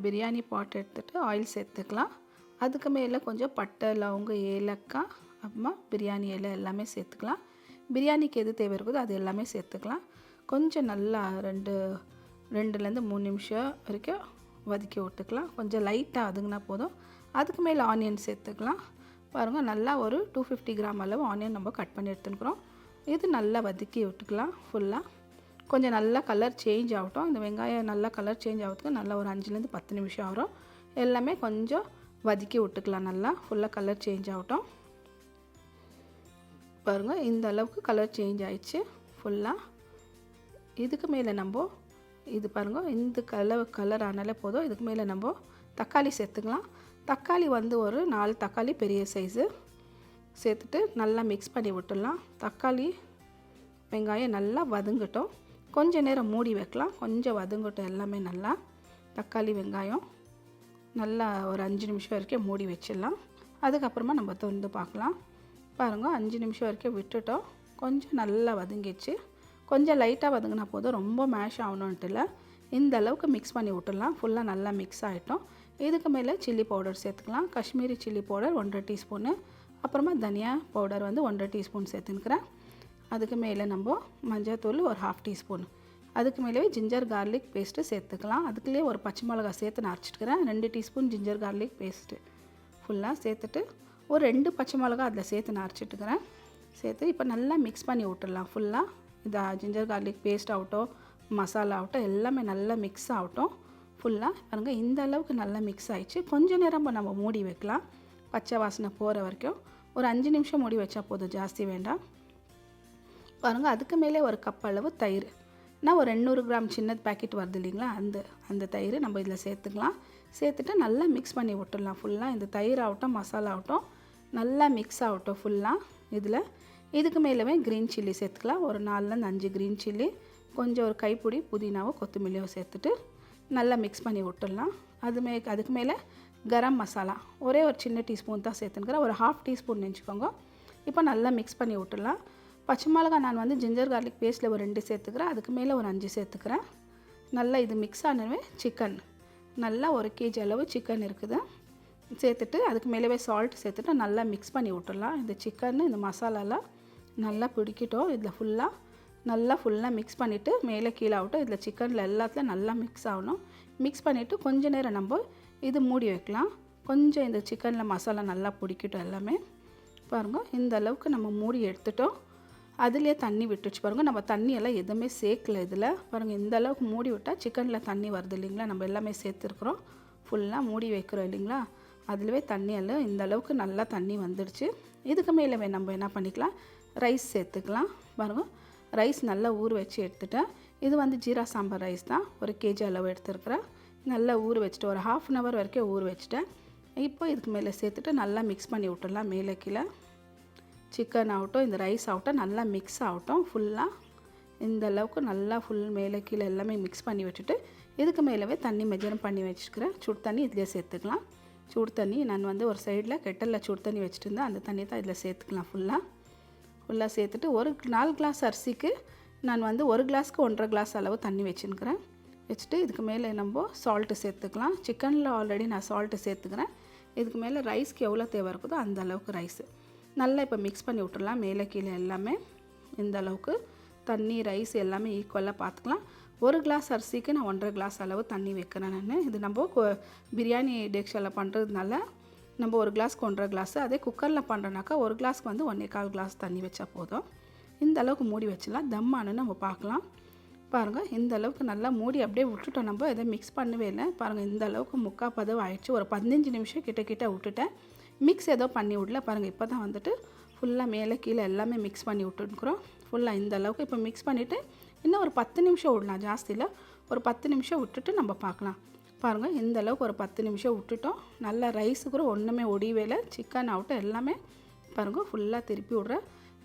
பிரியாணி பாட் எடுத்துகிட்டு ஆயில் சேர்த்துக்கலாம். அதுக்கு மேலே கொஞ்சம் பட்டை, லவங்கம், ஏலக்காய், அப்புறமா பிரியாணி இலை எல்லாமே சேர்த்துக்கலாம். பிரியாணிக்கு எது தேவை இருக்குதோ அது எல்லாமே சேர்த்துக்கலாம். கொஞ்சம் நல்லா 2லேருந்து 3 நிமிஷம் வரைக்கும் வதக்கி விட்டுக்கலாம். கொஞ்சம் லைட்டாக வதங்கினா போதும். அதுக்கு மேலே ஆனியன் சேர்த்துக்கலாம். பாருங்கள், நல்லா ஒரு 250 கிராம் அளவு ஆனியன் நம்ம கட் பண்ணி எடுத்துக்கிறோம். இது நல்லா வதக்கி விட்டுக்கலாம். ஃபுல்லாக கொஞ்சம் நல்லா கலர் சேஞ்ச் ஆகட்டும். இந்த வெங்காயம் நல்லா கலர் சேஞ்ச் ஆகிறதுக்கு நல்லா ஒரு 5லேருந்து 10 நிமிஷம் ஆகும். எல்லாமே கொஞ்சம் வதக்கி விட்டுக்கலாம். நல்லா ஃபுல்லாக கலர் சேஞ்ச் ஆகட்டும். பாருங்கள், இந்த அளவுக்கு கலர் சேஞ்ச் ஆயிடுச்சு ஃபுல்லாக. இதுக்கு மேலே நம்ம இது பாருங்கள், இந்த கலர் ஆனாலே போதும். இதுக்கு மேலே நம்ம தக்காளி சேர்த்துக்கலாம். தக்காளி வந்து ஒரு 4 தக்காளி பெரிய சைஸு சேர்த்துட்டு நல்லா மிக்ஸ் பண்ணி விட்டுடலாம். தக்காளி வெங்காயம் நல்லா வதங்கட்டும். கொஞ்சம் நேரம் மூடி வைக்கலாம். கொஞ்சம் வதங்கட்டும் எல்லாமே நல்லா. தக்காளி வெங்காயம் நல்லா ஒரு 5 நிமிஷம் வரைக்கும் மூடி வச்சிடலாம். அதுக்கப்புறமா நம்ம திறந்து பார்க்கலாம். பாருங்கள், 5 நிமிஷம் வரைக்கும் விட்டுட்டோம். கொஞ்சம் நல்லா வதங்கிடுச்சு. கொஞ்சம் லைட்டாக வதங்கினா போதும், ரொம்ப மேஷ் ஆகணுன்ட்டு இல்லை. இந்த அளவுக்கு மிக்ஸ் பண்ணி விட்டுடலாம். ஃபுல்லாக நல்லா மிக்ஸ் ஆகிட்டோம். இதுக்கு மேலே சில்லி பவுடர் சேர்த்துக்கலாம். காஷ்மீரி சில்லி பவுடர் 1.5 டீஸ்பூனு, அப்புறமா தனியா பவுடர் வந்து 1.5 டீஸ்பூன் சேர்த்துக்கிறேன். அதுக்கு மேலே நம்ம மஞ்சள்தூள் ஒரு 1/2 டீஸ்பூன். அதுக்கு மேலே ஜிஞ்சர் கார்லிக் பேஸ்ட்டு சேர்த்துக்கலாம். அதுக்குள்ளே ஒரு பச்சை மிளகா சேர்த்து நான் அரைச்சிட்டுக்கிறேன். 2 டீஸ்பூன் ஜிஞ்சர் கார்லிக் பேஸ்ட்டு ஃபுல்லாக சேர்த்துட்டு ஒரு 2 பச்சை மிளகா அதில் சேர்த்து நான் அரைச்சிட்டுக்கிறேன். சேர்த்து இப்போ நல்லா மிக்ஸ் பண்ணி விட்டுடலாம். ஃபுல்லாக இந்த ஜிஞ்சர் கார்லிக் பேஸ்ட் ஆகட்டும், மசாலா ஆகட்டும், எல்லாமே நல்லா மிக்ஸ் ஆகட்டும். ஃபுல்லாக பாருங்கள், இந்த அளவுக்கு நல்லா மிக்ஸ் ஆகிடுச்சு. கொஞ்சம் நேரம் நம்ம மூடி வைக்கலாம். பச்சை வாசனை போகிற வரைக்கும் ஒரு 5 நிமிஷம் மூடி வச்சா போதும், ஜாஸ்தி வேண்டாம். பாருங்கள், அதுக்கு மேலே ஒரு கப் அளவு தயிர், நான் ஒரு 200 கிராம் சின்ன பேக்கெட் வருது இல்லைங்களா, அந்த தயிர் நம்ம இதில் சேர்த்துக்கலாம். சேர்த்துட்டு நல்லா மிக்ஸ் பண்ணி விட்டுடலாம். ஃபுல்லாக இந்த தயிர் ஆகட்டும், மசாலா ஆகட்டும், நல்லா மிக்ஸ் ஆகட்டும் ஃபுல்லாக இதில். இதுக்கு மேலே க்ரீன் சில்லி சேர்த்துக்கலாம். ஒரு 4லேருந்து 5 க்ரீன் சில்லி, கொஞ்சம் ஒரு கைப்பிடி புதினாவோ கொத்தமல்லியோ சேர்த்துட்டு நல்லா மிக்ஸ் பண்ணி விட்டுடலாம். அதுக்கு மேலே கரம் மசாலா ஒரே ஒரு சின்ன டீஸ்பூன் தான் சேர்த்துக்கிறேன். ஒரு 1/2 டீஸ்பூன் நினச்சிக்கோங்க. இப்போ நல்லா மிக்ஸ் பண்ணி விட்டுடலாம். பச்சை மிளகா நான் வந்து ஜிஞ்சர் கார்லிக் பேஸ்ட்டில் ஒரு 2 சேர்த்துக்கிறேன். அதுக்கு மேலே ஒரு 5 சேர்த்துக்கிறேன். நல்லா இது மிக்ஸ் ஆனவே சிக்கன், நல்லா 1 kg அளவு சிக்கன் இருக்குது சேர்த்துட்டு அதுக்கு மேலே சால்ட் சேர்த்துட்டு நல்லா மிக்ஸ் பண்ணி விட்டுடலாம். இந்த சிக்கன் இந்த மசாலாலாம் நல்லா பிடிக்கட்டும். இதில் ஃபுல்லாக மிக்ஸ் பண்ணிவிட்டு மேலே கீழே ஆகட்டும். இதில் சிக்கனில் எல்லாத்துலையும் நல்லா மிக்ஸ் ஆகணும். மிக்ஸ் பண்ணிவிட்டு கொஞ்சம் நேரம் நம்ம இது மூடி வைக்கலாம். கொஞ்சம் இந்த சிக்கனில் மசாலா நல்லா பிடிக்கட்டும் எல்லாமே. பாருங்கள், இந்த அளவுக்கு நம்ம மூடி எடுத்துட்டோம். அதுலேயே தண்ணி விட்டுச்சு பாருங்கள். நம்ம தண்ணியெல்லாம் எதுவுமே சேர்க்கல இதில். பாருங்கள், இந்த அளவுக்கு மூடி விட்டால் சிக்கனில் தண்ணி வருது இல்லைங்களா, நம்ம எல்லாமே சேர்த்துருக்குறோம். ஃபுல்லாக மூடி வைக்கிறோம் இல்லைங்களா, அதுலவே தண்ணியெல்லாம் இந்த அளவுக்கு நல்லா தண்ணி வந்துடுச்சு. இதுக்கு மேலே நம்ம என்ன பண்ணிக்கலாம், ரைஸ் சேர்த்துக்கலாம். பாருங்கள், ரைஸ் நல்லா ஊற வச்சு எடுத்துட்டேன். இது வந்து ஜீரா சாம்பார் ரைஸ் தான், 1 kg அளவு எடுத்துருக்குறேன். நல்லா ஊற வச்சுட்டு ஒரு 1/2 hour வரைக்கும் ஊற வச்சுட்டேன். இப்போ இதுக்கு மேலே சேர்த்துட்டு நல்லா மிக்ஸ் பண்ணி விட்டுடலாம். மேலே கீழே சிக்கன் ஆகட்டும், இந்த ரைஸ் ஆகட்டும், நல்லா மிக்ஸ் ஆகட்டும். ஃபுல்லாக இந்த அளவுக்கு நல்லா மேலே கீழே எல்லாமே மிக்ஸ் பண்ணி விட்டுட்டு இதுக்கு மேலே தண்ணி மெஜரும் பண்ணி வச்சுக்கிறேன். சுடு தண்ணி இதிலே சேர்த்துக்கலாம். சுடு தண்ணி நான் வந்து ஒரு சைடில் கெட்டலில் சுடு தண்ணி வச்சுட்டு இருந்தேன். அந்த தண்ணி தான் இதில் சேர்த்துக்கலாம். ஃபுல்லாக சேர்த்துட்டு ஒரு 4 கிளாஸ் அரிசிக்கு நான் வந்து 1 கிளாஸ்க்கு 1.5 கிளாஸ் அளவு தண்ணி வச்சுருக்கிறேன். வச்சுட்டு இதுக்கு மேலே நம்ம சால்ட்டு சேர்த்துக்கலாம். சிக்கனில் ஆல்ரெடி நான் சால்ட்டு சேர்த்துக்கிறேன். இதுக்கு மேலே ரைஸ்க்கு எவ்வளோ தேவை இருக்குதோ அந்த அளவுக்கு ரைஸு நல்லா இப்போ மிக்ஸ் பண்ணி விட்டுடலாம். மேலே கீழே எல்லாமே இந்த அளவுக்கு தண்ணி ரைஸ் எல்லாமே ஈக்குவலாக பார்த்துக்கலாம். 1 கிளாஸ் அரிசிக்கு நான் 1.5 கிளாஸ் அளவு தண்ணி வைக்கிறேன் நான். இது நம்ம பிரியாணி டேக்ஷில் பண்ணுறதுனால நம்ம 1 கிளாஸ்க்கு 1.5 கிளாஸு, அதே குக்கரில் பண்ணுறோன்னாக்கா 1 கிளாஸ்க்கு வந்து 1.25 கிளாஸ் தண்ணி வச்சா போதும். இந்த அளவுக்கு மூடி வச்சிடலாம். தம்மானு நம்ம பார்க்கலாம். பாருங்கள், இந்த அளவுக்கு நல்லா மூடி அப்படியே விட்டுட்டோம். நம்ம எதை மிக்ஸ் பண்ணவே இல்லை. பாருங்கள், இந்த அளவுக்கு முக்கால் பதம் ஆயிடுச்சு. ஒரு 15 நிமிஷம் கிட்ட விட்டுட்டேன். மிக்ஸ் ஏதோ பண்ணி விடல. பாருங்கள், இப்போ தான் வந்துட்டு ஃபுல்லாக மேலே கீழே எல்லாமே மிக்ஸ் பண்ணி விட்டுருக்குறோம். ஃபுல்லாக இந்த அளவுக்கு இப்போ மிக்ஸ் பண்ணிவிட்டு இன்னும் ஒரு 10 நிமிஷம் விடலாம். ஜாஸ்தியில் ஒரு 10 நிமிஷம் விட்டுட்டு நம்ம பார்க்கலாம். பாருங்கள், இந்த அளவுக்கு ஒரு 10 நிமிஷம் விட்டுட்டோம். நல்லா ரைஸு கூட ஒன்றுமே ஒடிவேலை. சிக்கன் ஆகட்டும் எல்லாமே பாருங்கள் ஃபுல்லாக திருப்பி விட்ற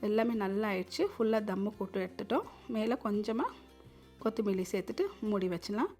எல்லாமே நல்லா ஆயிடுச்சு. ஃபுல்லாக தம்மு போட்டு எடுத்துட்டோம். மேலே கொஞ்சமாக கொத்தமல்லி சேர்த்துட்டு மூடி வச்சிடலாம்.